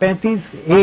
35A,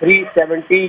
370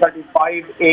35A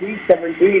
370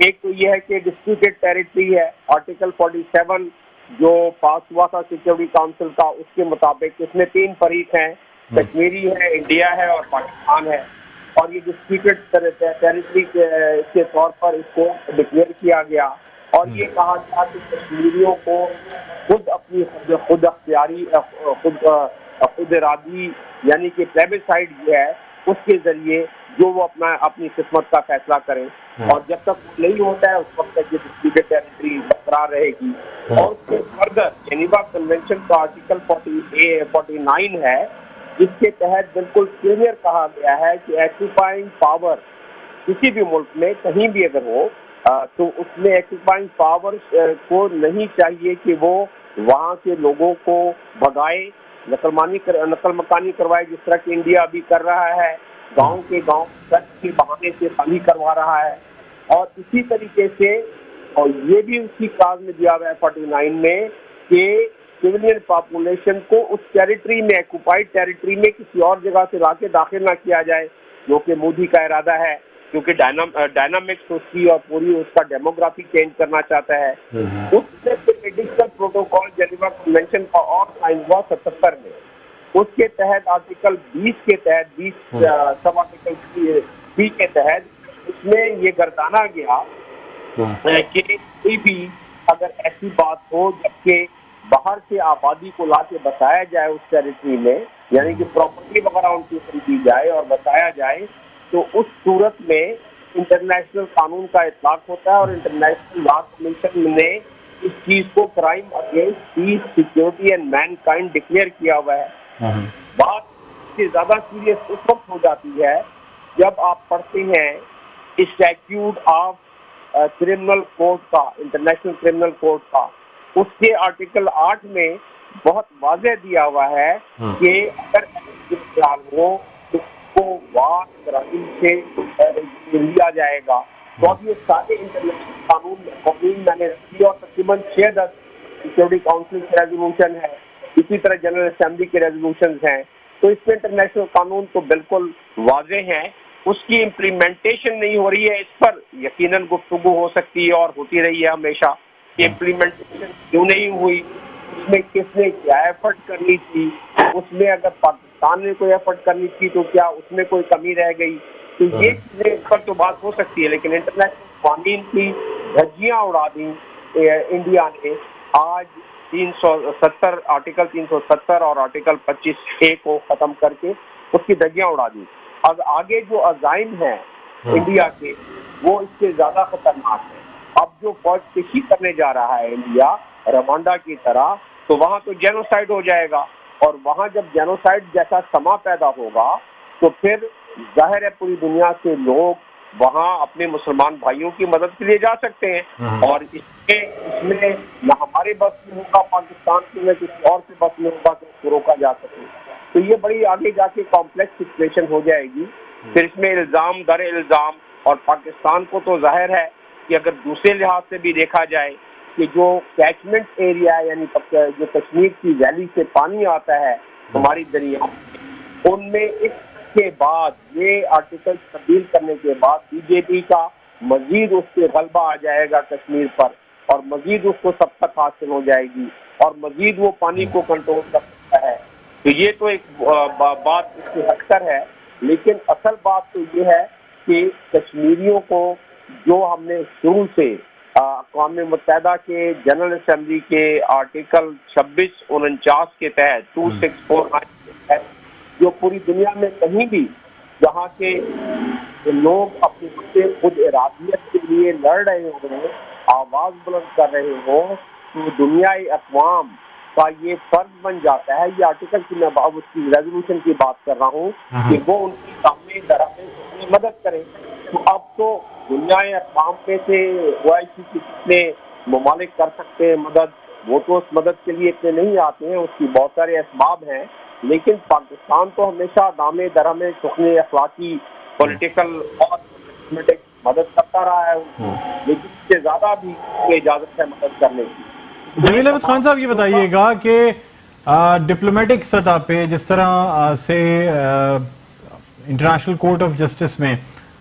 ایک تو یہ ہے کہ ڈسپیوٹیڈ ٹیریٹری ہے، آرٹیکل 47 جو پاس ہوا تھا سیکورٹی کاؤنسل کا، اس کے مطابق اس میں 3 فریق ہیں، کشمیری ہے، انڈیا ہے اور پاکستان ہے، اور یہ ڈسپیوٹیڈ ٹیریٹری کے طور پر اس کو ڈکلیئر کیا گیا، اور یہ کہا گیا کہ کشمیریوں کو خود اپنی خود اختیاری خود ارادی یعنی کہ پلیبسائڈ جو ہے اس کے ذریعے جو وہ اپنی قسمت کا فیصلہ کریں، اور جب تک نہیں ہوتا ہے اس وقت تک یہ ڈسپیوٹیڈ ٹیریٹری برقرار رہے گی۔ اور اس کے فردر جنیوا کنونشن کا آرٹیکل 49 ہے، جس کے تحت بالکل کلیئر کہا گیا ہے کہ آکوپائنگ پاور کسی بھی ملک میں کہیں بھی اگر ہو تو اس میں آکوپائنگ پاور کو نہیں چاہیے کہ وہ وہاں کے لوگوں کو بھگائے، نقل مکانی کروائے، جس طرح کہ انڈیا ابھی کر رہا ہے، گاؤں کے گاؤں سچ کے بہانے سے خالی کروا رہا ہے۔ اور اسی طریقے سے اور یہ بھی اسی کاغذ میں دیا ہوا ہے 49 میں کہ سویلین پاپولیشن کو اس ٹیریٹری میں آکوپائڈ ٹیریٹری میں کسی اور جگہ سے لا کے داخل نہ کیا جائے، جو کہ مودی کا ارادہ ہے، کیونکہ ڈائنامکس اس کی اور پوری اس کا ڈیموگرافی چینج کرنا چاہتا ہے۔ اس سے ایڈیشنل پروٹوکول جنیوا کنونشن کا اور سائن ہوا 77 میں، اس کے تحت آرٹیکل 20 کے تحت 20 سب آرٹیکل 20 کے تحت اس میں یہ گردانا گیا کہ کوئی بھی اگر ایسی بات ہو جبکہ باہر سے آبادی کو لا کے بسایا جائے اس ٹیریٹری میں، یعنی کہ پراپرٹی وغیرہ ان کی خریدی جائے اور بسایا جائے، تو اس صورت میں انٹرنیشنل قانون کا اطلاق ہوتا ہے، اور انٹرنیشنل لا کمیشن نے اس چیز کو crime against peace, security and mankind declare کیا ہوا ہے۔ بات سے زیادہ سیریس اس وقت ہو جاتی ہے جب آپ پڑھتے ہیں اسٹیچیوٹ آف کرمنل کوڈ کا، انٹرنیشنل کرمنل کوڈ کا، اس کے آرٹیکل 8 میں بہت واضح دیا ہوا ہے کہ اگر خیال ہو تو کو وار کرائم سے لیا جائے گا۔ تو اب یہ سارے انٹرنیشنل قانون میں نے رکھی، اور تقریباً 6-10 سیکورٹی کاؤنسل کی ریزولوشن ہے، اسی طرح جنرل اسمبلی کے ریزولوشنز ہیں، تو اس میں انٹرنیشنل قانون تو بالکل واضح ہیں، اس کی امپلیمنٹیشن نہیں ہو رہی ہے۔ اس پر یقیناً گفتگو ہو سکتی ہے اور ہوتی رہی ہے ہمیشہ کہ امپلیمنٹیشن کیوں نہیں ہوئی، اس میں کس نے کیا ایفرٹ کرنی تھی، اس میں اگر پاکستان نے کوئی ایفرٹ کرنی تھی تو کیا اس میں کوئی کمی رہ گئی، تو یہ چیزیں اس پر تو بات ہو سکتی ہے۔ لیکن انٹرنیشنل قوانین کی دھجیاں اڑا دی انڈیا نے، آج 370 آرٹیکل 370 اور آرٹیکل 25A کو ختم کر کے اس کی دھجیاں اڑا دی۔ اب آگے جو عزائم ہیں انڈیا کے وہ اس سے زیادہ خطرناک ہیں۔ اب جو فوج کشی کرنے جا رہا ہے انڈیا روانڈا کی طرح، تو وہاں تو جینوسائیڈ ہو جائے گا، اور وہاں جب جینوسائیڈ جیسا سما پیدا ہوگا تو پھر ظاہر ہے پوری دنیا سے لوگ وہاں اپنے مسلمان بھائیوں کی مدد کے لیے جا سکتے ہیں، اور اس میں نہ ہمارے بس میں ہوگا پاکستان کے، نہ کسی اور کے بس میں ہوگا کہ اس کو روکا جا سکے۔ تو یہ بڑی آگے جا کے کمپلیکس سچویشن ہو جائے گی، پھر اس میں الزام در الزام، اور پاکستان کو تو ظاہر ہے کہ اگر دوسرے لحاظ سے بھی دیکھا جائے کہ جو کیچمنٹ ایریا یعنی جو کشمیر کی ویلی سے پانی آتا ہے ہماری دریاؤں میں، ان میں اس کے بعد یہ آرٹیکل تبدیل کرنے کے بعد بی جے پی کا مزید اس سے غلبہ آ جائے گا کشمیر پر، اور مزید اس کو سبقت حاصل ہو جائے گی، اور مزید وہ پانی کو کنٹرول کر سکتا ہے۔ تو یہ تو ایک بات اس سے ہٹ کر ہے، لیکن اصل بات تو یہ ہے کہ کشمیریوں کو جو ہم نے شروع سے اقوام متحدہ کے جنرل اسمبلی کے آرٹیکل 2649 کے تحت 2649 کے تحت جو پوری دنیا میں کہیں بھی جہاں کے لوگ اپنے خود ارادیت کے لیے لڑ رہے ہوں، آواز بلند کر رہے ہوں، تو دنیائے اقوام کا یہ فرض بن جاتا ہے، یہ آرٹیکل کی میں اب اس کی ریزولوشن کی بات کر رہا ہوں کہ وہ ان کی سامنے درخت مدد کریں۔ تو اب تو دنیا اقوام میں سے OIC کے کتنے ممالک کر سکتے ہیں مدد، وہ تو اس مدد کے لیے اتنے نہیں آتے ہیں، اس کی بہت سارے اسباب ہیں، لیکن پاکستان تو ہمیشہ دامے درہمے سخنے اخلاقی پولیٹیکل اور مدد کرتا رہا ہے، لیکن اس سے زیادہ بھی اجازت ہے مدد کرنے کی۔ جمیل احمد خان صاحب یہ بتائیے گا کہ ڈپلومیٹک سطح پہ جس طرح سے انٹرنیشنل کورٹ آف جسٹس میں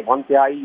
1/3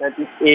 35A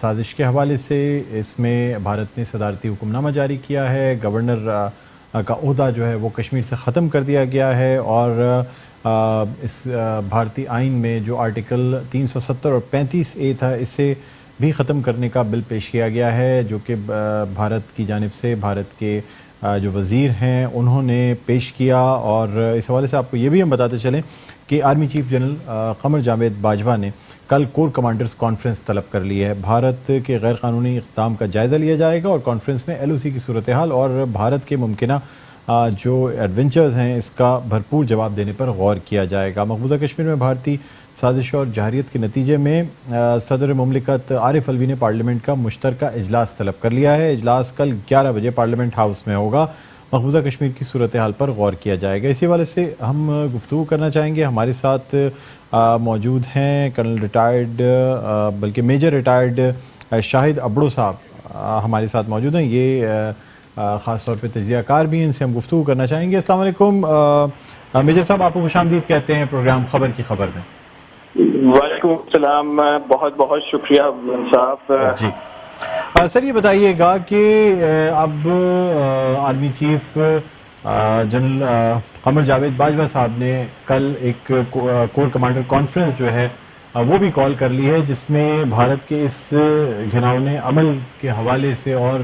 سازش کے حوالے سے اس میں بھارت نے صدارتی حکم نامہ جاری کیا ہے. گورنر کا عہدہ جو ہے وہ کشمیر سے ختم کر دیا گیا ہے اور اس بھارتی آئین میں جو آرٹیکل 370 اور 35A تھا اسے بھی ختم کرنے کا بل پیش کیا گیا ہے جو کہ بھارت کی جانب سے بھارت کے جو وزیر ہیں انہوں نے پیش کیا. اور اس حوالے سے آپ کو یہ بھی ہم بتاتے چلیں کہ army chief general Qamar Javed Bajwa نے کل کور کمانڈرز کانفرنس طلب کر لی ہے. بھارت کے غیر قانونی اقدام کا جائزہ لیا جائے گا اور کانفرنس میں LOC کی صورتحال اور بھارت کے ممکنہ جو ایڈونچرز ہیں اس کا بھرپور جواب دینے پر غور کیا جائے گا. مقبوضہ کشمیر میں بھارتی سازش اور جارحیت کے نتیجے میں صدر مملکت عارف الوی نے پارلیمنٹ کا مشترکہ اجلاس طلب کر لیا ہے. اجلاس کل 11 بجے پارلیمنٹ ہاؤس میں ہوگا. مقبوضہ کشمیر کی صورتحال پر غور کیا جائے گا. اسی حوالے سے ہم گفتگو کرنا چاہیں گے. ہمارے ساتھ موجود ہیں کرنل ریٹائرڈ بلکہ میجر ریٹائرڈ شاہد ابڑو صاحب ہمارے ساتھ موجود ہیں. یہ خاص طور پہ تجزیہ کار بھی ہیں, ان سے ہم گفتگو کرنا چاہیں گے. السلام علیکم میجر صاحب, آپ کو خوش آمدید کہتے ہیں پروگرام خبر کی خبر میں. وعلیکم السلام, بہت بہت شکریہ صاحب. جی سر, یہ بتائیے گا کہ اب army chief general Qamar Javed Bajwa صاحب نے کل ایک کور کمانڈر کانفرنس جو ہے وہ بھی کال کر لی ہے جس میں بھارت کے اس گھناؤنے عمل کے حوالے سے اور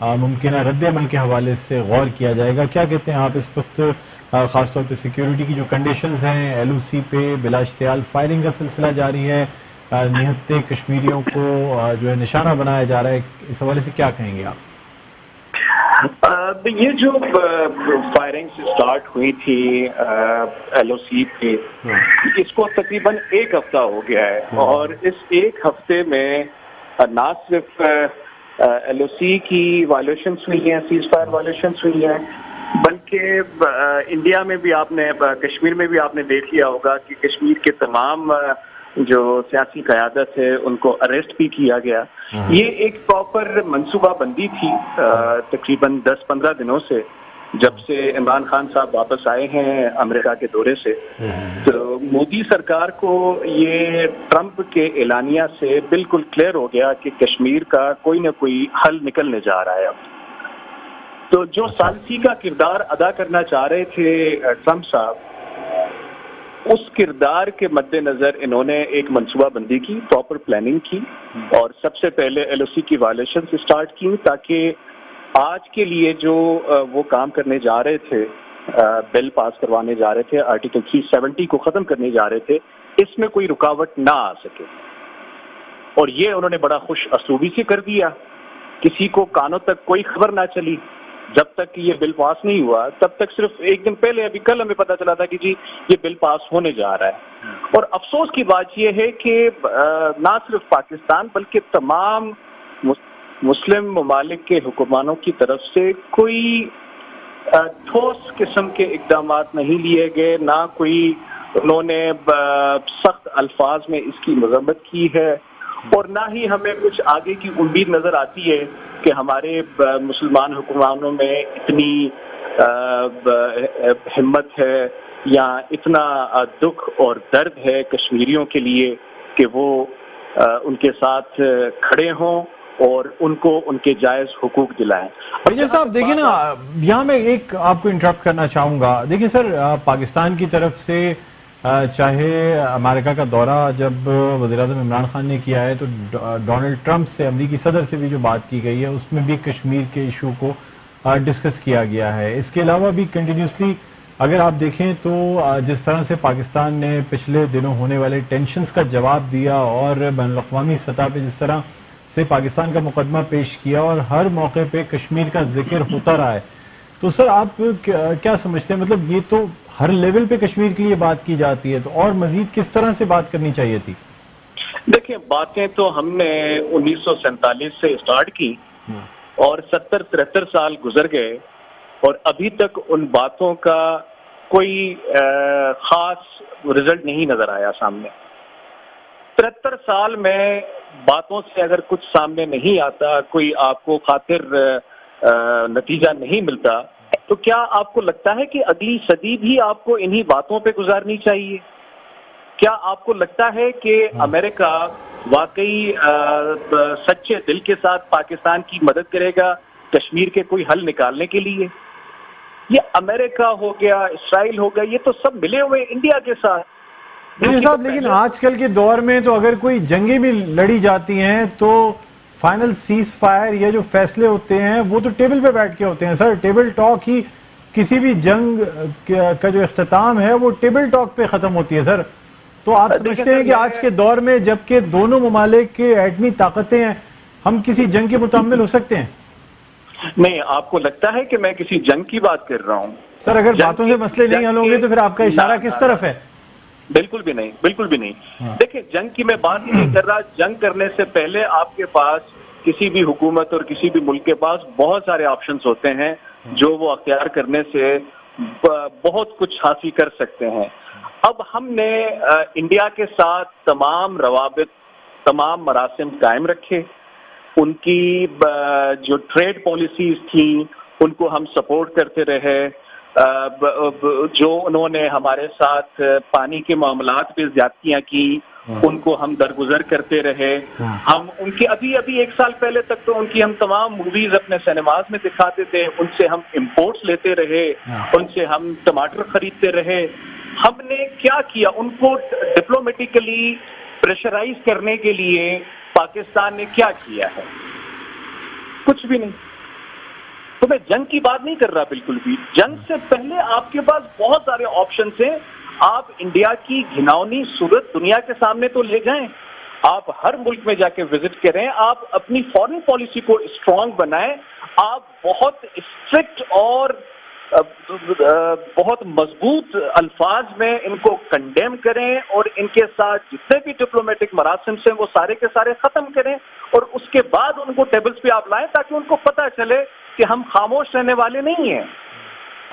ممکنہ رد عمل کے حوالے سے غور کیا جائے گا. کیا کہتے ہیں آپ اس وقت خاص طور پہ سیکیورٹی کی جو کنڈیشنز ہیں, LOC پہ بلا اشتعال فائرنگ کا سلسلہ جاری ہے, نہتے کشمیریوں کو جو ہے نشانہ بنایا جا رہا ہے, اس حوالے سے کیا کہیں گے آپ؟ یہ جو فائرنگ سٹارٹ ہوئی تھی LOC پہ, اس کو تقریباً 1 ہفتہ ہو گیا ہے اور اس 1 ہفتے میں نہ صرف LOC کی وائلیشنس ہوئی ہیں, سیز فائر وائلیشنس ہوئی ہیں, بلکہ انڈیا میں بھی آپ نے, کشمیر میں بھی آپ نے دیکھ لیا ہوگا کہ کشمیر کے تمام جو سیاسی قیادت ہے ان کو اریسٹ بھی کیا گیا. یہ ایک پراپر منصوبہ بندی تھی تقریباً 10-15 دنوں سے, جب سے عمران خان صاحب واپس آئے ہیں امریکہ کے دورے سے. تو مودی سرکار کو یہ ٹرمپ کے اعلانیہ سے بالکل کلیئر ہو گیا کہ کشمیر کا کوئی نہ کوئی حل نکلنے جا رہا ہے. اب تو جو ثالثی کا کردار ادا کرنا چاہ رہے تھے ٹرمپ صاحب, اس کردار کے مد نظر انہوں نے ایک منصوبہ بندی کی, پراپر پلاننگ کی اور سب سے پہلے LOC کی وائلیشن اسٹارٹ کی تاکہ آج کے لیے جو وہ کام کرنے جا رہے تھے, بل پاس کروانے جا رہے تھے, آرٹیکل 370 کو ختم کرنے جا رہے تھے, اس میں کوئی رکاوٹ نہ آ سکے. اور یہ انہوں نے بڑا خوش اسلوبی سے کر دیا, کسی کو کانوں تک کوئی خبر نہ چلی. جب تک یہ بل پاس نہیں ہوا تب تک صرف 1 دن پہلے, ابھی کل ہمیں پتا چلا تھا کہ جی یہ بل پاس ہونے جا رہا ہے. اور افسوس کی بات یہ ہے کہ نہ صرف پاکستان بلکہ تمام مسلم ممالک کے حکمرانوں کی طرف سے کوئی ٹھوس قسم کے اقدامات نہیں لیے گئے, نہ کوئی انہوں نے سخت الفاظ میں اس کی مذمت کی ہے, اور نہ ہی ہمیں کچھ آگے کی امید نظر آتی ہے کہ ہمارے مسلمان حکمرانوں میں اتنی ہمت ہے یا اتنا دکھ اور درد ہے کشمیریوں کے لیے کہ وہ ان کے ساتھ کھڑے ہوں اور ان کو ان کے جائز حقوق دلائیں. میجر صاحب دیکھیں نا, یہاں میں ایک آپ کو انٹرپٹ کرنا چاہوں گا. دیکھیں سر, پاکستان کی طرف سے چاہے امریکہ کا دورہ جب وزیراعظم عمران خان نے کیا ہے تو ڈونلڈ ٹرمپ سے, امریکی صدر سے بھی جو بات کی گئی ہے اس میں بھی کشمیر کے ایشو کو ڈسکس کیا گیا ہے. اس کے علاوہ بھی کنٹینیوسلی اگر آپ دیکھیں تو جس طرح سے پاکستان نے پچھلے دنوں ہونے والے ٹینشنز کا جواب دیا اور بین الاقوامی سطح پہ جس طرح سے پاکستان کا مقدمہ پیش کیا اور ہر موقع پہ کشمیر کا ذکر ہوتا رہا ہے, تو سر آپ کیا سمجھتے ہیں, مطلب یہ تو ہر لیول پہ کشمیر کے لیے بات کی جاتی ہے, تو اور مزید کس طرح سے بات کرنی چاہیے تھی؟ دیکھیں, باتیں تو ہم نے 1947 سے اسٹارٹ کی اور 70-73 سال گزر گئے اور ابھی تک ان باتوں کا کوئی خاص رزلٹ نہیں نظر آیا سامنے. 73 سال میں باتوں سے اگر کچھ سامنے نہیں آتا, کوئی آپ کو خاطر نتیجہ نہیں ملتا, تو کیا آپ کو لگتا ہے کہ اگلی صدی بھی آپ کو انہی باتوں پہ گزارنی چاہیے؟ کیا آپ کو لگتا ہے کہ امریکہ واقعی سچے دل کے ساتھ پاکستان کی مدد کرے گا کشمیر کے کوئی حل نکالنے کے لیے؟ یہ امریکہ ہو گیا، اسرائیل ہو گیا، یہ تو سب ملے ہوئے انڈیا کے ساتھ. صاحب لیکن آج کل کے دور میں تو اگر کوئی جنگیں بھی لڑی جاتی ہیں تو فائنل سیز فائر یا جو فیصلے ہوتے ہیں وہ تو ٹیبل پہ بیٹھ کے ہوتے ہیں سر. ٹیبل ٹاک ہی کسی بھی جنگ کا جو اختتام ہے وہ ٹیبل ٹاک پہ ختم ہوتی ہے سر. تو آپ سمجھتے ہیں کہ آج کے دور میں جبکہ دونوں ممالک کے ایٹمی طاقتیں ہیں ہم کسی جنگ کے متحمل ہو سکتے ہیں؟ نہیں، آپ کو لگتا ہے کہ میں کسی جنگ کی بات کر رہا ہوں؟ سر اگر باتوں سے مسئلے نہیں حل ہوں گے تو پھر آپ کا اشارہ کس طرف ہے؟ بالکل بھی نہیں، بالکل بھی نہیں. دیکھیں، جنگ کی میں بات نہیں کر رہا. جنگ کرنے سے پہلے آپ کے پاس کسی بھی حکومت اور کسی بھی ملک کے پاس بہت سارے آپشنز ہوتے ہیں جو وہ اختیار کرنے سے بہت کچھ حاصل کر سکتے ہیں. اب ہم نے انڈیا کے ساتھ تمام روابط، تمام مراسم قائم رکھے. ان کی جو ٹریڈ پالیسیز تھیں ان کو ہم سپورٹ کرتے رہے. جو انہوں نے ہمارے ساتھ پانی کے معاملات پہ زیادتیاں کی ان کو ہم درگزر کرتے رہے. ہم ان کی ابھی ایک سال پہلے تک تو ان کی ہم تمام موویز اپنے سینماز میں دکھاتے تھے. ان سے ہم امپورٹس لیتے رہے، ان سے ہم ٹماٹر خریدتے رہے. ہم نے کیا کیا؟ ان کو ڈپلومیٹیکلی پریشرائز کرنے کے لیے پاکستان نے کیا کیا ہے؟ کچھ بھی نہیں. تو میں جنگ کی بات نہیں کر رہا بالکل بھی. جنگ سے پہلے آپ کے پاس بہت سارے آپشنز ہیں. آپ انڈیا کی گھناؤنی صورت دنیا کے سامنے تو لے جائیں. آپ ہر ملک میں جا کے وزٹ کریں. آپ اپنی فارن پالیسی کو اسٹرانگ بنائیں. آپ بہت اسٹرکٹ اور بہت مضبوط الفاظ میں ان کو کنڈیم کریں اور ان کے ساتھ جتنے بھی ڈپلومیٹک مراسم ہیں وہ سارے کے سارے ختم کریں اور اس کے بعد ان کو ٹیبلز پہ آپ لائیں تاکہ ان کو پتہ چلے کہ ہم خاموش رہنے والے نہیں ہیں.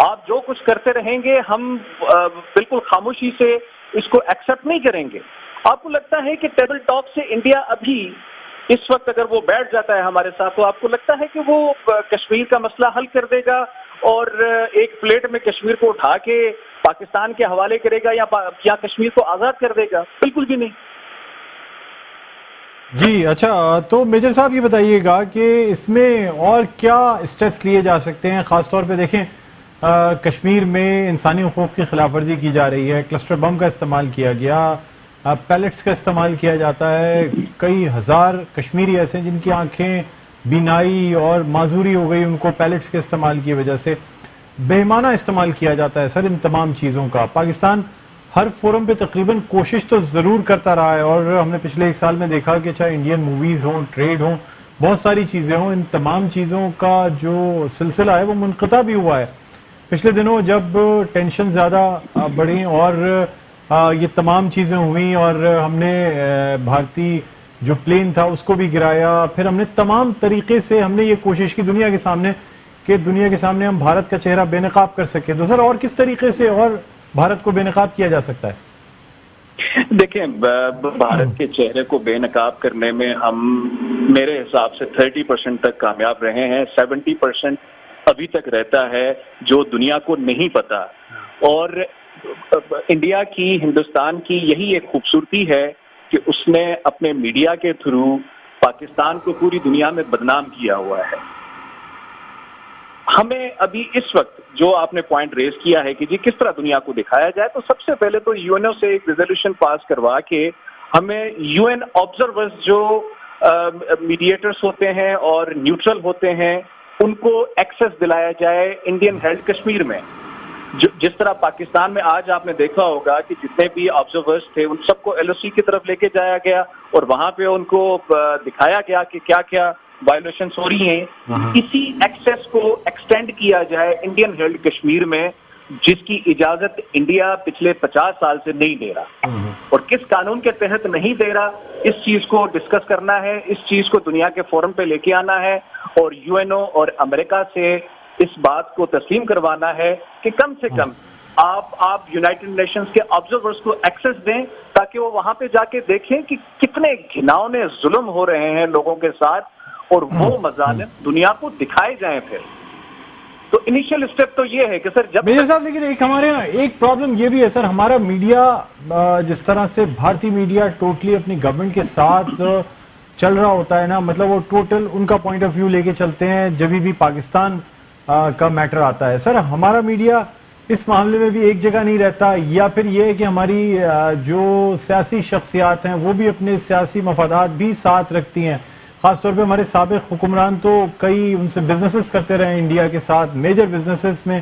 آپ جو کچھ کرتے رہیں گے ہم بالکل خاموشی سے اس کو ایکسپٹ نہیں کریں گے. آپ کو لگتا ہے کہ ٹیبل ٹاک سے انڈیا ابھی اس وقت اگر وہ بیٹھ جاتا ہے ہمارے ساتھ تو آپ کو لگتا ہے کہ وہ کشمیر کا مسئلہ حل کر دے گا اور ایک پلیٹ میں کشمیر کو اٹھا کے پاکستان کے حوالے کرے گا یا کشمیر کو آزاد کر دے گا؟ بالکل بھی نہیں. جی اچھا، تو میجر صاحب یہ بتائیے گا کہ اس میں اور کیا اسٹیپس لیے جا سکتے ہیں؟ خاص طور پہ دیکھیں کشمیر میں انسانی حقوق کی خلاف ورزی کی جا رہی ہے، کلسٹر بم کا استعمال کیا گیا، پیلٹس کا استعمال کیا جاتا ہے. کئی ہزار کشمیری ایسے ہیں جن کی آنکھیں بینائی اور معذوری ہو گئی ان کو پیلٹس کے استعمال کی وجہ سے. بےمانہ استعمال کیا جاتا ہے سر ان تمام چیزوں کا. پاکستان ہر فورم پہ تقریباً کوشش تو ضرور کرتا رہا ہے اور ہم نے پچھلے ایک سال میں دیکھا کہ چاہے انڈین موویز ہوں، ٹریڈ ہوں، بہت ساری چیزیں ہوں، ان تمام چیزوں کا جو سلسلہ ہے وہ منقطع بھی ہوا ہے. پچھلے دنوں جب ٹینشن زیادہ بڑھی اور یہ تمام چیزیں ہوئیں اور ہم نے بھارتی جو پلین تھا اس کو بھی گرایا، پھر ہم نے تمام طریقے سے ہم نے یہ کوشش کی دنیا کے سامنے ہم بھارت کا چہرہ بے نقاب کر سکیں. تو سر اور کس طریقے سے اور بھارت کو بے نقاب کیا جا سکتا ہے؟ دیکھیں، بھارت کے چہرے کو بے نقاب کرنے میں ہم میرے حساب سے 30% تک کامیاب رہے ہیں. 70% ابھی تک رہتا ہے جو دنیا کو نہیں پتا. اور انڈیا کی، ہندوستان کی یہی ایک خوبصورتی ہے کہ اس نے اپنے میڈیا کے تھرو پاکستان کو پوری دنیا میں بدنام کیا ہوا ہے. ہمیں ابھی اس وقت جو آپ نے پوائنٹ ریز کیا ہے کہ جی کس طرح دنیا کو دکھایا جائے، تو سب سے پہلے تو یو این او سے ایک ریزولوشن پاس کروا کے ہمیں یو این آبزرورز جو میڈیٹرز ہوتے ہیں اور نیوٹرل ہوتے ہیں ان کو ایکسس دلایا جائے انڈین ہیلڈ کشمیر میں. جس طرح پاکستان میں آج آپ نے دیکھا ہوگا کہ جتنے بھی آبزرورز تھے ان سب کو ایل او سی کی طرف لے کے جایا گیا اور وہاں پہ ان کو دکھایا گیا کہ کیا کیا وائلیشنز ہو رہی ہیں. اسی ایکسس کو ایکسٹینڈ کیا جائے انڈین ہیلڈ کشمیر میں جس کی اجازت انڈیا پچھلے 50 سال سے نہیں دے رہا. اور کس قانون کے تحت نہیں دے رہا اس چیز کو ڈسکس کرنا ہے، اس چیز کو دنیا کے فورم پہ لے کے آنا ہے اور یو این او اور امریکہ سے اس بات کو تسلیم کروانا ہے کہ کم سے کم آپ یونائٹڈ نیشنز کے آبزرورز کو ایکسس دیں تاکہ وہ وہاں پہ جا کے دیکھیں کہ کتنے گھناؤنے ظلم ہو رہے ہیں لوگوں کے ساتھ اور وہ مظالم دنیا کو دکھائے جائیں. پھر تو انیشیل اسٹیپ تو یہ ہے کہ سر جب میجر صاحب لیکن ایک ہمارے یہاں ایک پرابلم یہ بھی ہے سر, ہمارا میڈیا جس طرح سے بھارتی میڈیا ٹوٹلی اپنی گورنمنٹ کے ساتھ چل رہا ہوتا ہے نا, مطلب وہ ٹوٹل ان کا پوائنٹ آف ویو لے کے چلتے ہیں جب بھی پاکستان کا میٹر آتا ہے. سر ہمارا میڈیا اس معاملے میں بھی ایک جگہ نہیں رہتا, یا پھر یہ ہے کہ ہماری جو سیاسی شخصیات ہیں وہ بھی اپنے سیاسی مفادات بھی ساتھ رکھتی ہیں, خاص طور پہ ہمارے سابق حکمران تو کئی ان سے بزنسز کرتے رہے ہیں انڈیا کے ساتھ, میجر بزنسز میں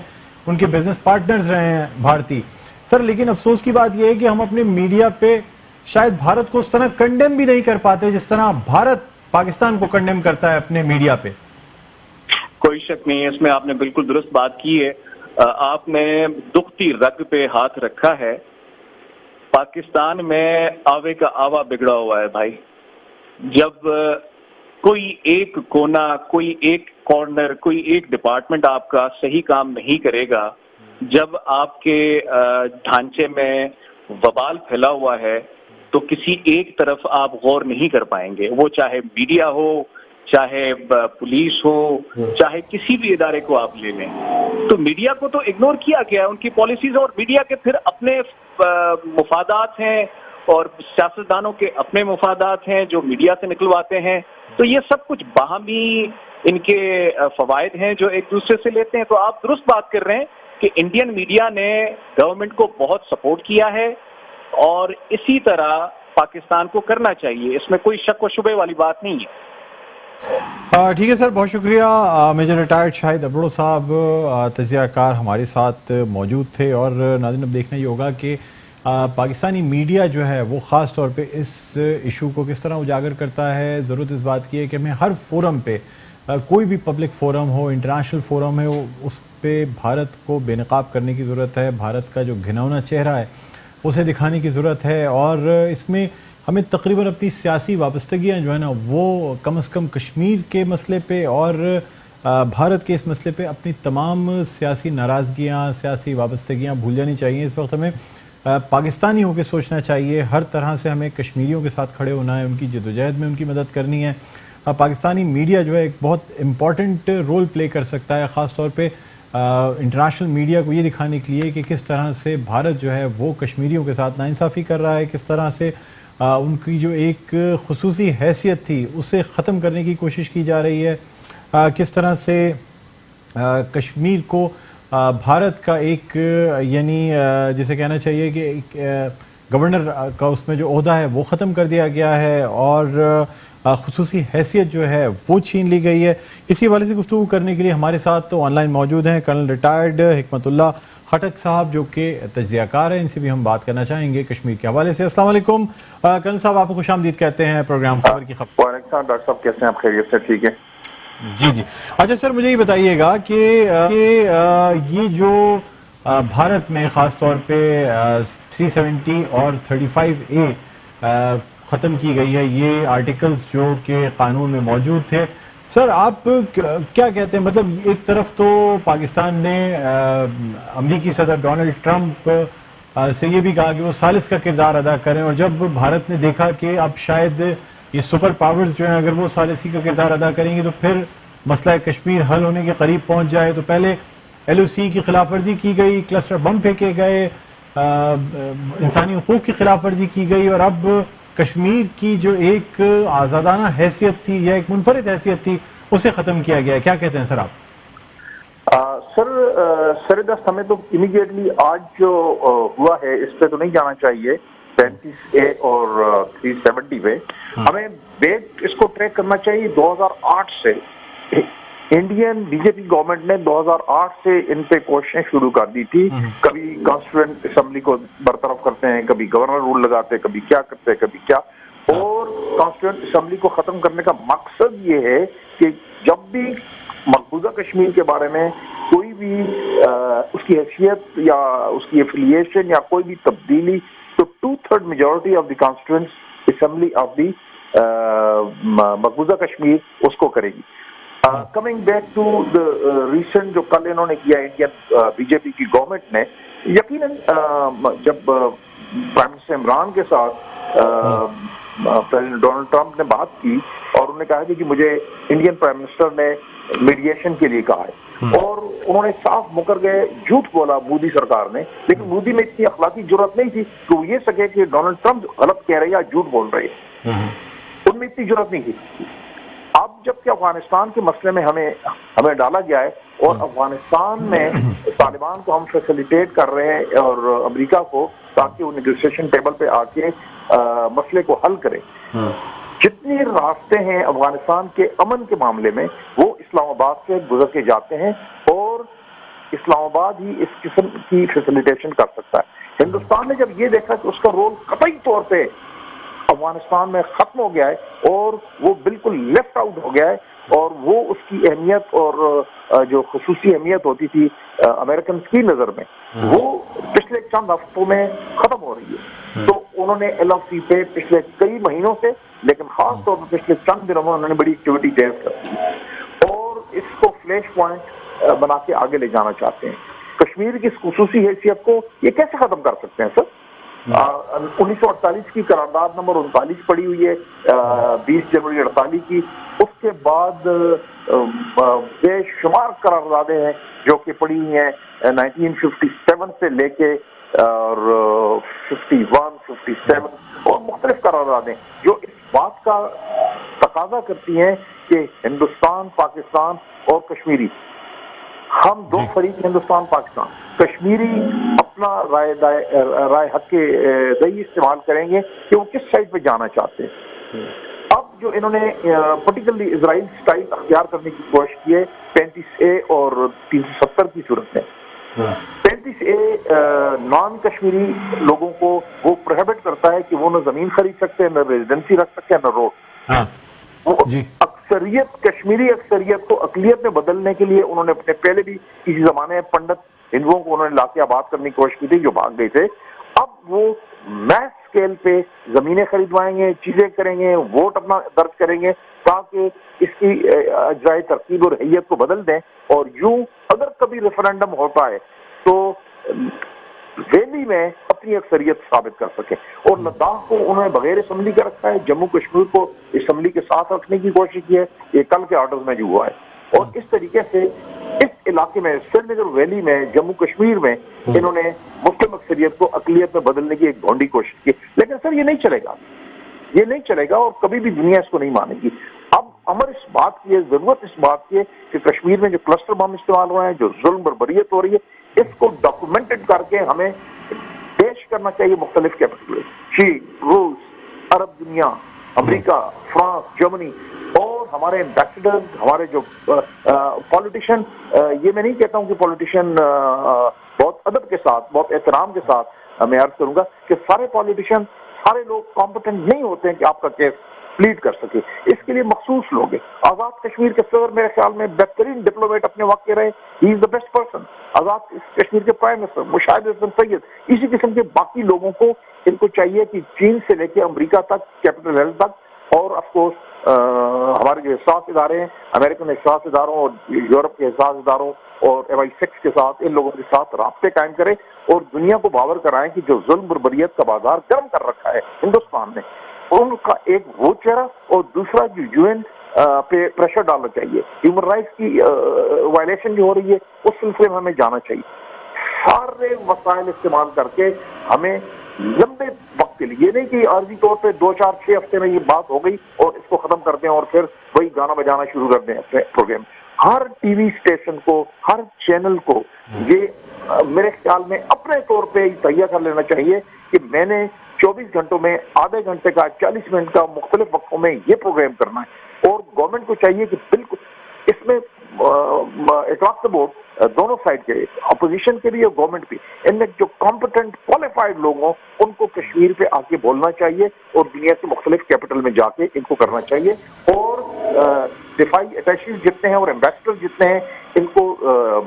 ان کے بزنس پارٹنرز رہے ہیں بھارتی. سر لیکن افسوس کی بات یہ ہے کہ ہم اپنے میڈیا پہ شاید بھارت کو اس طرح کنڈیم بھی نہیں کر پاتے جس طرح بھارت پاکستان کو کنڈیم کرتا ہے اپنے میڈیا پہ. کوئی شک نہیں ہے اس میں, آپ نے بالکل درست بات کی ہے. آپ نے دکھتی رگ پہ ہاتھ رکھا ہے. پاکستان میں آوے کا آوا بگڑا ہوا ہے بھائی. جب کوئی ایک کونا, کوئی ایک کارنر, کوئی ایک ڈپارٹمنٹ آپ کا صحیح کام نہیں کرے گا, جب آپ کے ڈھانچے میں وبال پھیلا ہوا ہے, تو کسی ایک طرف آپ غور نہیں کر پائیں گے. وہ چاہے میڈیا ہو, چاہے پولیس ہو, چاہے کسی بھی ادارے کو آپ لے لیں. تو میڈیا کو تو اگنور کیا گیا, ان کی پالیسیز, اور میڈیا کے پھر اپنے مفادات ہیں اور سیاستدانوں کے اپنے مفادات ہیں جو میڈیا سے نکلواتے ہیں. تو یہ سب کچھ باہمی ان کے فوائد ہیں جو ایک دوسرے سے لیتے ہیں. تو آپ درست بات کر رہے ہیں کہ انڈین میڈیا نے گورنمنٹ کو بہت سپورٹ کیا ہے, اور اسی طرح پاکستان کو کرنا چاہیے. اس میں کوئی شک و شبے والی بات نہیں ہے. ٹھیک ہے سر, بہت شکریہ. میجر ریٹائرڈ شاہد ابڑو صاحب تجزیہ کار ہمارے ساتھ موجود تھے. اور ناظرین اب دیکھنا یہ ہوگا کہ پاکستانی میڈیا جو ہے وہ خاص طور پہ اس ایشو کو کس طرح اجاگر کرتا ہے. ضرورت اس بات کی ہے کہ ہمیں ہر فورم پہ, کوئی بھی پبلک فورم ہو, انٹرنیشنل فورم ہے, اس پہ بھارت کو بے نقاب کرنے کی ضرورت ہے. بھارت کا جو گھناؤنا چہرہ ہے اسے دکھانے کی ضرورت ہے, اور اس میں ہمیں تقریباً اپنی سیاسی وابستگیاں جو ہے نا وہ کم از کم کشمیر کے مسئلے پہ اور بھارت کے اس مسئلے پہ اپنی تمام سیاسی ناراضگیاں, سیاسی وابستگیاں بھول جانی چاہیے. اس وقت ہمیں پاکستانی ہو کے سوچنا چاہیے, ہر طرح سے ہمیں کشمیریوں کے ساتھ کھڑے ہونا ہے, ان کی جدوجہد میں ان کی مدد کرنی ہے. پاکستانی میڈیا جو ہے ایک بہت امپورٹنٹ رول پلے کر سکتا ہے, خاص طور پہ انٹرنیشنل میڈیا کو یہ دکھانے کے لیے کہ کس طرح سے بھارت جو ہے وہ کشمیریوں کے ساتھ ناانصافی کر رہا ہے, کس طرح سے ان کی جو ایک خصوصی حیثیت تھی اسے ختم کرنے کی کوشش کی جا رہی ہے, کس طرح سے کشمیر کو بھارت کا ایک یعنی جسے کہنا چاہیے کہ ایک گورنر کا اس میں جو عہدہ ہے وہ ختم کر دیا گیا ہے اور خصوصی حیثیت جو ہے وہ چھین لی گئی ہے. اسی حوالے سے گفتگو کرنے کے لیے ہمارے ساتھ تو آن لائن موجود ہیں کرنل ریٹائرڈ حکمت اللہ خٹک صاحب جو کہ تجزیہ کار ہیں, ان سے بھی ہم بات کرنا چاہیں گے کشمیر کے حوالے سے. السلام علیکم کرنل صاحب, آپ کو خوش آمدید کہتے ہیں پروگرام خبر کی خبر. وعلیکم السلام ڈاکٹر صاحب, کیسے ہیں آپ؟ خیریت سے؟ ٹھیک ہے جی جی. اچھا سر, مجھے یہ بتائیے گا کہ یہ جو بھارت میں خاص طور پہ 370 اور 35A ختم کی گئی ہے, یہ آرٹیکلز جو کہ قانون میں موجود تھے, سر آپ کیا کہتے ہیں؟ مطلب ایک طرف تو پاکستان نے امریکی صدر ڈونلڈ ٹرمپ سے یہ بھی کہا کہ وہ ثالث کا کردار ادا کریں, اور جب بھارت نے دیکھا کہ اب شاید یہ سپر پاورز جو ہیں اگر وہ ثالثی کا کردار ادا کریں گے تو پھر مسئلہ کشمیر حل ہونے کے قریب پہنچ جائے, تو پہلے LOC کی خلاف ورزی کی گئی, کلسٹر بم پھینکے گئے, انسانی حقوق کی خلاف ورزی کی گئی, اور اب کشمیر کی جو ایک آزادانہ حیثیت تھی یا ایک منفرد حیثیت تھی اسے ختم کیا گیا ہے. کیا کہتے ہیں سر آپ؟ سر دست ہمیں تو امیڈیٹلی آج جو ہوا ہے اس پہ تو نہیں جانا چاہیے 35A اور 370 پہ. ہمیں بیک اس کو ٹریک کرنا چاہیے 2008 سے. انڈین BJP گورنمنٹ نے 2008 سے ان پہ کوششیں شروع کر دی تھی. کبھی کانسٹیٹوئنٹ اسمبلی کو برطرف کرتے ہیں, کبھی گورنر رول لگاتے, کبھی کیا کرتے, کبھی کیا. اور کانسٹیٹوئنٹ اسمبلی کو ختم کرنے کا مقصد یہ ہے کہ جب بھی مقبوضہ کشمیر کے بارے میں کوئی بھی اس کی حیثیت یا اس کی ایفیلیشن یا کوئی بھی تبدیلی, تو 2/3 majority of the constituent assembly of the مقبوضہ کشمیر اس کو کرے گی. Coming back to the recent جو کل انہوں نے کیا انڈین BJP کی گورنمنٹ نے, یقیناً جب پرائم منسٹر عمران کے ساتھ پریزیڈنٹ ڈونلڈ ٹرمپ نے بات کی اور انہوں نے کہا کہ مجھے انڈین پرائم منسٹر نے میڈیشن کے لیے کہا ہے, اور انہوں نے صاف مکر گئے, جھوٹ بولا مودی سرکار نے, لیکن مودی میں اتنی اخلاقی جرات نہیں تھی کہ وہ یہ سکے کہ ڈونلڈ ٹرمپ غلط کہہ رہے یا جھوٹ بول رہے ہیں, ان میں اتنی جرات نہیں تھی. اب جب کہ افغانستان کے مسئلے میں ہمیں ڈالا گیا ہے اور افغانستان میں طالبان کو ہم فیسیلیٹیٹ کر رہے ہیں اور امریکہ کو, تاکہ وہ نیگوسیشن ٹیبل پہ آ کے مسئلے کو حل کرے. جتنے راستے ہیں افغانستان کے امن کے معاملے میں وہ اسلام آباد سے گزر کے جاتے ہیں اور اسلام آباد ہی اس قسم کی فیسیلیٹیشن کر سکتا ہے. ہندوستان نے جب یہ دیکھا کہ اس کا رول قطعی طور پہ افغانستان میں ختم ہو گیا ہے اور وہ بالکل لیفٹ آؤٹ ہو گیا ہے, اور وہ اس کی اہمیت اور جو خصوصی اہمیت ہوتی تھی امریکن کی نظر میں وہ پچھلے چند ہفتوں میں ختم ہو رہی ہے. تو انہوں نے ایل آف سی پہ پچھلے کئی مہینوں سے, لیکن خاص طور پر پچھلے چند دنوں میں انہوں نے بڑی ایکٹیویٹی تیز کر دی اور اس کو فلیش پوائنٹ بنا کے آگے لے جانا چاہتے ہیں. کشمیر کی اس خصوصی حیثیت کو یہ کیسے ختم کر سکتے ہیں سر؟ 1948 کی قرارداد نمبر 39 پڑی ہوئی ہے, 20 جنوری 48 کی. اس کے بعد بے شمار قراردادیں ہیں جو کہ پڑی ہوئی ہیں 1957 سے لے کے اور 51, 57 اور مختلف قراردادیں جو اس بات کا تقاضا کرتی ہیں کہ ہندوستان, پاکستان اور کشمیری, ہم دو فریق ہندوستان پاکستان, کشمیری اپنا رائے حق کے دہی استعمال کریں گے کہ وہ کس سائڈ پہ جانا چاہتے ہیں. اب جو انہوں نے پرٹیکولرلی اسرائیل سٹائل اختیار کرنے کی کوشش کی ہے 35A اور 370 کی صورت میں. 35A نان کشمیری لوگوں کو وہ پروہیبٹ کرتا ہے کہ وہ نہ زمین خرید سکتے ہیں, نہ ریزیڈنسی رکھ سکتے ہیں, نہ روڈ. وہ اکثریت, کشمیری اکثریت کو اقلیت میں بدلنے کے لیے انہوں نے اپنے پہلے بھی کسی زمانے میں پنڈت ہندوؤں کو انہوں نے لا کے آباد کرنے کی کوشش کی تھی جو بھاگ گئے تھے. اب وہ میس اسکیل پہ زمینیں خریدوائیں گے, چیزیں کریں گے, ووٹ اپنا درج کریں گے تاکہ اس کی اجزائے ترکیب اور حیت کو بدل دیں. اور یوں اگر کبھی ریفرینڈم ہوتا ہے تو ویلی میں اپنی اکثریت ثابت کر سکے. اور لداخ کو انہوں نے بغیر اسمبلی کا رکھا ہے, جموں کشمیر کو اسمبلی کے ساتھ رکھنے کی کوشش کی ہے, یہ کل کے آرڈر میں جو ہوا ہے. اور اس طریقے سے اس علاقے میں سری نگر ویلی میں, جموں کشمیر میں انہوں نے مسلم اکثریت کو اقلیت میں بدلنے کی ایک بھونڈی کوشش کی. لیکن سر یہ نہیں چلے گا, یہ نہیں چلے گا اور کبھی بھی دنیا اس کو نہیں مانے گی. اب امر اس بات کی ہے, ضرورت اس بات کی ہے کہ کشمیر میں جو کلسٹر بم استعمال ہو رہے ہیں, جو ظلم بربریت ہو رہی ہے, اس کو ڈاکومنٹڈ کر کے ہمیں پیش کرنا چاہیے مختلف کیپٹل, چین, روس, عرب دنیا, امریکہ, فرانس, جرمنی اور ہمارے ایمبیسڈر, ہمارے جو پولیٹیشین, یہ میں نہیں کہتا ہوں کہ پولیٹیشین بہت ادب کے ساتھ, بہت احترام کے ساتھ میں عرض کروں گا کہ سارے پولیٹیشین, سارے لوگ کمپٹنٹ نہیں ہوتے ہیں کہ آپ کا کیس پلیڈ کر سکے. اس کے لیے مخصوص لوگ ہیں. آزاد کشمیر کے صدر میرے خیال میں بہترین ڈپلومیٹ اپنے وقت کے رہے, ہی از the best person. Azad Kashmir کے پرائم منسٹر مشاہد حسن سید, اسی قسم کے باقی لوگوں کو ان کو چاہیے کہ چین سے لے کے امریکہ تک, کیپٹل ہل تک, اور آف کورس ہمارے جو حساس ادارے ہیں, امریکن حساس اداروں اور یورپ کے حساس اداروں اور MI6 کے ساتھ, ان لوگوں کے ساتھ رابطے قائم کریں اور دنیا کو باور کرائیں کہ جو ظلم بربریت کا بازار گرم کر رکھا ہے ہندوستان نے, ان کا ایک وہ چہرہ اور دوسرا جو UN پہ پریشر ڈالنا چاہیے. ہیومن رائٹس کی وائلیشن جو ہو رہی ہے اس سلسلے میں ہمیں جانا چاہیے. سارے وسائل استعمال کر کے ہمیں لمبے وقت کے لیے, یہ نہیں کہ عارضی طور پہ 2, 4, 6 ہفتے میں یہ بات ہو گئی اور اس کو ختم کر دیں اور پھر وہی گانا بجانا شروع کر دیں اپنے پروگرام. ہر ٹی وی اسٹیشن کو, ہر چینل کو یہ میرے خیال میں اپنے طور پہ تہیا کر لینا چاہیے کہ میں نے 24 گھنٹوں میں آدھے گھنٹے کا, 40 منٹ کا مختلف وقتوں میں یہ پروگرام کرنا ہے. اور گورنمنٹ کو چاہیے کہ بالکل اس میں اکراس دا بورڈ دونوں سائڈ کے, اپوزیشن کے بھی اور گورنمنٹ بھی, ان میں جو کمپٹنٹ کوالیفائڈ لوگ ہوں ان کو کشمیر پہ آ کے بولنا چاہیے اور دنیا کے مختلف کیپٹل میں جا کے ان کو کرنا چاہیے. اور دفاعی اٹیچیز جتنے ہیں اور ایمبیسڈر جتنے ہیں ان کو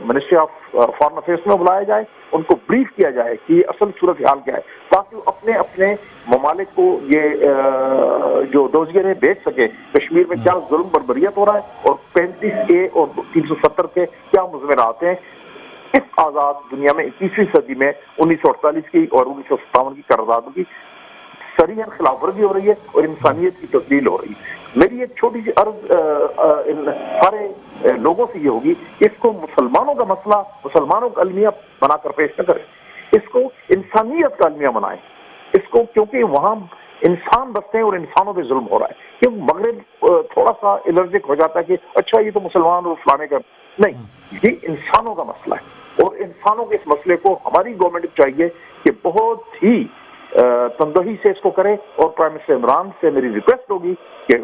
منسٹری آف فارن افیئرس میں بلایا جائے, ان کو بریف کیا جائے کہ یہ اصل صورتحال کیا ہے, تاکہ وہ اپنے ممالک کو یہ جو دوزیے بھیج سکے کشمیر میں کیا ظلم بربریت ہو رہا ہے اور 35A اور 370 کے کیا مضمرات ہیں اس آزاد دنیا میں 21ویں صدی میں 1948 کی اور 1957 کی قراردادوں کی صریحاً خلاف ورزی ہو رہی ہے اور انسانیت کی تبدیل ہو رہی ہے. میری ایک چھوٹی سی عرض سارے لوگوں سے یہ ہوگی کہ اس کو مسلمانوں کا مسئلہ مسلمانوں کا المیہ بنا کر پیش نہ کریں, اس کو انسانیت کا المیہ بنائیں. اس کو کیونکہ وہاں انسان بستے ہیں اور انسانوں پہ ظلم ہو رہا ہے. کہ مغرب تھوڑا سا الرجک ہو جاتا ہے کہ اچھا یہ تو مسلمان اور فلانے کا نہیں, یہ انسانوں کا مسئلہ ہے اور انسانوں کے اس مسئلے کو ہماری گورنمنٹ چاہیے کہ بہت ہی تندہی سے اس کو کرے. اور پرائم منسٹر عمران سے میری ریکویسٹ ہوگی کہ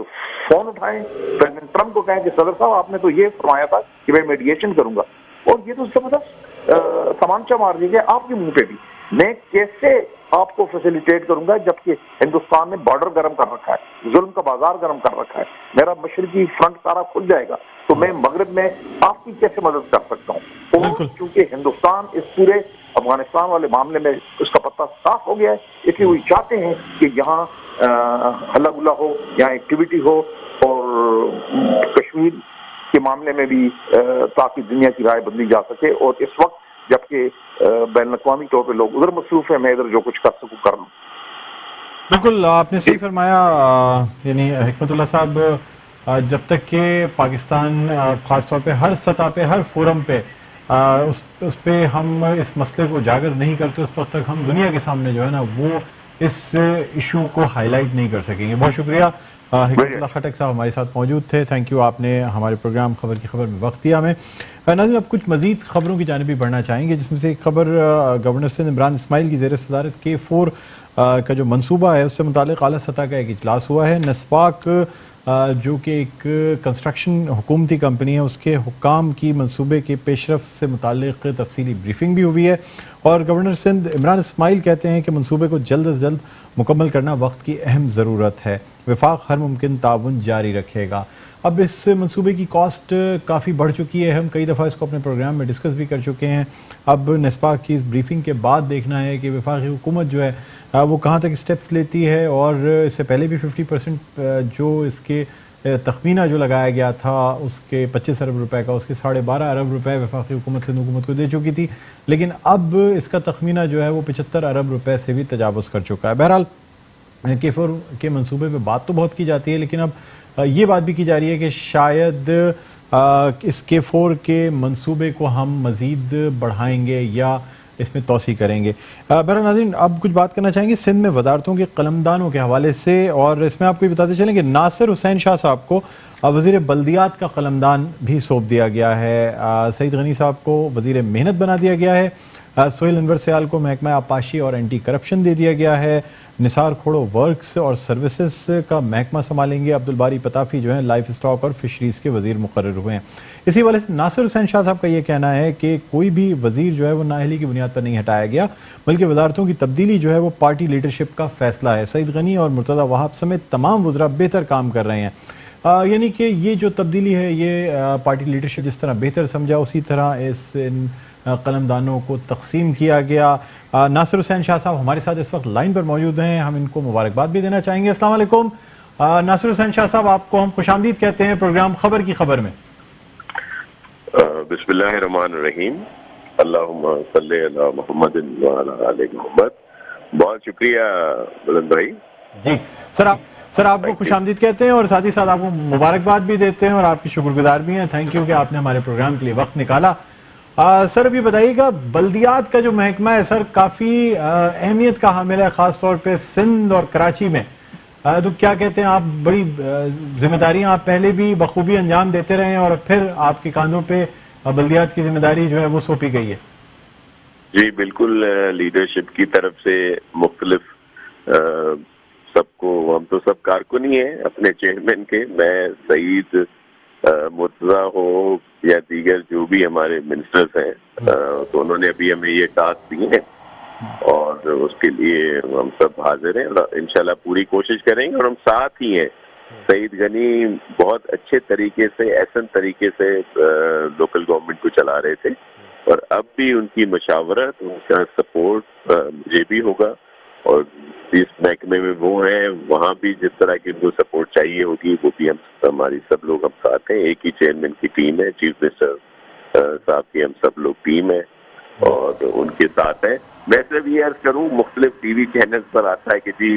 فون اٹھائیں, پریزیڈنٹ ٹرمپ کو کہیں کہ صدر صاحب آپ نے تو یہ فرمایا تھا کہ میں میڈیشن کروں گا, اور یہ تو زبردست تمانچہ مار دیجیے آپ کے منہ پہ بھی. میں کیسے آپ کو فیسیلیٹیٹ کروں گا جبکہ ہندوستان نے بارڈر گرم کر رکھا ہے, ظلم کا بازار گرم کر رکھا ہے, میرا مشرقی فرنٹ سارا کھل جائے گا, تو میں مغرب میں آپ کی کیسے مدد کر سکتا ہوں. اور چونکہ ہندوستان اس پورے افغانستان والے معاملے میں اس کا پتہ صاف ہو گیا ہے, اس لیے وہ چاہتے ہیں کہ یہاں ہلا گلا ہو, یہاں ایکٹیویٹی ہو, اور کشمیر کے معاملے میں بھی تاکہ دنیا کی رائے بدلی جا سکے. اور اس وقت جبکہ بین الاقوامی طور پہ لوگ ادھر مصروف ہیں, میں ادھر جو کچھ کر سکوں کر لوں. بالکل آپ نے صحیح فرمایا. یعنی حکمت اللہ صاحب, جب تک کہ پاکستان خاص طور پہ ہر سطح پہ ہر فورم پہ اس پہ ہم اس مسئلے کو اجاگر نہیں کرتے, اس وقت تک ہم دنیا کے سامنے جو ہے نا وہ اس ایشو کو ہائی لائٹ نہیں کر سکیں گے. بہت شکریہ حکمت اللہ خٹک صاحب ہمارے ساتھ موجود تھے. تھینک یو, آپ نے ہمارے پروگرام خبر کی خبر میں وقت دیا ہمیں. ناظرین اب کچھ مزید خبروں کی جانب بھی بڑھنا چاہیں گے, جس میں سے ایک خبر گورنر سندھ عمران اسماعیل کی زیر صدارت K4 کا جو منصوبہ ہے اس سے متعلق اعلیٰ سطح کا ایک اجلاس ہوا ہے. نسپاک جو کہ ایک کنسٹرکشن حکومتی کمپنی ہے, اس کے حکام کی منصوبے کے پیش رفت سے متعلق تفصیلی بریفنگ بھی ہوئی ہے. اور گورنر سندھ عمران اسماعیل کہتے ہیں کہ منصوبے کو جلد از جلد مکمل کرنا وقت کی اہم ضرورت ہے. وفاق ہر ممکن تعاون جاری رکھے گا. اب اس منصوبے کی کاسٹ کافی بڑھ چکی ہے, ہم کئی دفعہ اس کو اپنے پروگرام میں ڈسکس بھی کر چکے ہیں. اب نسپاک کی اس بریفنگ کے بعد دیکھنا ہے کہ وفاقی حکومت جو ہے وہ کہاں تک اسٹیپس لیتی ہے. اور اس سے پہلے بھی 50% جو اس کے تخمینہ جو لگایا گیا تھا اس کے 25 ارب روپے کا, اس کے 12.5 ارب روپے وفاقی حکومت سندھ حکومت کو دے چکی تھی, لیکن اب اس کا تخمینہ جو ہے وہ 75 ارب روپے سے بھی تجاوز کر چکا ہے. بہرحال K4 کے منصوبے پہ بات تو بہت کی جاتی ہے, لیکن اب یہ بات بھی کی جا رہی ہے کہ شاید اس K4 کے منصوبے کو ہم مزید بڑھائیں گے یا اس میں توسیع کریں گے. بہرحال ناظرین اب کچھ بات کرنا چاہیں گے سندھ میں وزارتوں کے قلمدانوں کے حوالے سے, اور اس میں آپ کو یہ بتاتے چلیں کہ ناصر حسین شاہ صاحب کو وزیر بلدیات کا قلمدان بھی سونپ دیا گیا ہے. سعید غنی صاحب کو وزیر محنت بنا دیا گیا ہے. سہیل انور سیال کو محکمہ آبپاشی اور اینٹی کرپشن دے دیا گیا ہے. نثار کھوڑو ورکس اور سروسز کا محکمہ سنبھالیں گے. عبدالباری پتافی جو ہیں لائف اسٹاک اور فشریز کے وزیر مقرر ہوئے ہیں. اسی والے سے ناصر حسین شاہ صاحب کا یہ کہنا ہے کہ کوئی بھی وزیر جو ہے وہ نااہلی کی بنیاد پر نہیں ہٹایا گیا, بلکہ وزارتوں کی تبدیلی جو ہے وہ پارٹی لیڈرشپ کا فیصلہ ہے. سعید غنی اور مرتضی وہاب سمیت تمام وزراء بہتر کام کر رہے ہیں. یعنی کہ یہ جو تبدیلی ہے یہ پارٹی لیڈرشپ جس طرح بہتر سمجھا اسی طرح ان قلمدانوں کو تقسیم کیا گیا. ناصر حسین شاہ صاحب ہمارے ساتھ اس وقت لائن پر موجود ہیں, ہم ان کو مبارکباد بھی دینا چاہیں گے. السلام علیکم ناصر حسین شاہ صاحب, آپ کو ہم خوش آمدید کہتے ہیں پروگرام خبر کی خبر میں. بسم اللہ الرحمن الرحیم, اللہم صلی علی محمد وعلی آل محمد. بہت شکریہ بلند بھائی. جی سر آپ کو خوش آمدید کہتے ہیں اور ساتھ ہی ساتھ آپ کو مبارکباد بھی دیتے ہیں اور آپ کی شکر گزار بھی ہیں. تھینک یو کہ آپ نے ہمارے پروگرام کے لیے وقت نکالا. سر اب یہ بتائیے گا, بلدیات کا جو محکمہ ہے سر کافی اہمیت کا حامل ہے خاص طور پہ سندھ اور کراچی میں, تو کیا کہتے ہیں آپ, بڑی ذمہ داریاں آپ پہلے بھی بخوبی انجام دیتے رہے ہیں اور پھر آپ کے کاندھوں پہ بلدیات کی ذمہ داری جو ہے وہ سونپی گئی ہے. جی بالکل, لیڈرشپ کی طرف سے مختلف سب کو, ہم تو سب کارکن ہی ہیں اپنے چیئرمین کے. میں سعید مرتضیٰ ہو یا دیگر جو بھی ہمارے منسٹرز ہیں, تو انہوں نے ابھی ہمیں یہ ٹاسک دیے ہیں اور اس کے لیے ہم سب حاضر ہیں اور انشاءاللہ پوری کوشش کریں گے. اور ہم ساتھ ہی ہیں. سعید غنی بہت اچھے طریقے سے, احسن طریقے سے لوکل گورنمنٹ کو چلا رہے تھے, اور اب بھی ان کی مشاورت, ان کا سپورٹ مجھے بھی ہوگا, اور جس محکمے میں وہ ہیں وہاں بھی جس طرح کی ان کو سپورٹ چاہیے ہوگی وہ بھی ہماری سب لوگ ہم ساتھ ہیں. ایک ہی چیئرمین کی ٹیم ہے, چیف منسٹر صاحب کی ہم سب لوگ ٹیم ہے اور ان کے ساتھ ہیں. میں صرف یہ عرض کروں, مختلف ٹی وی چینلز پر آتا ہے کہ جی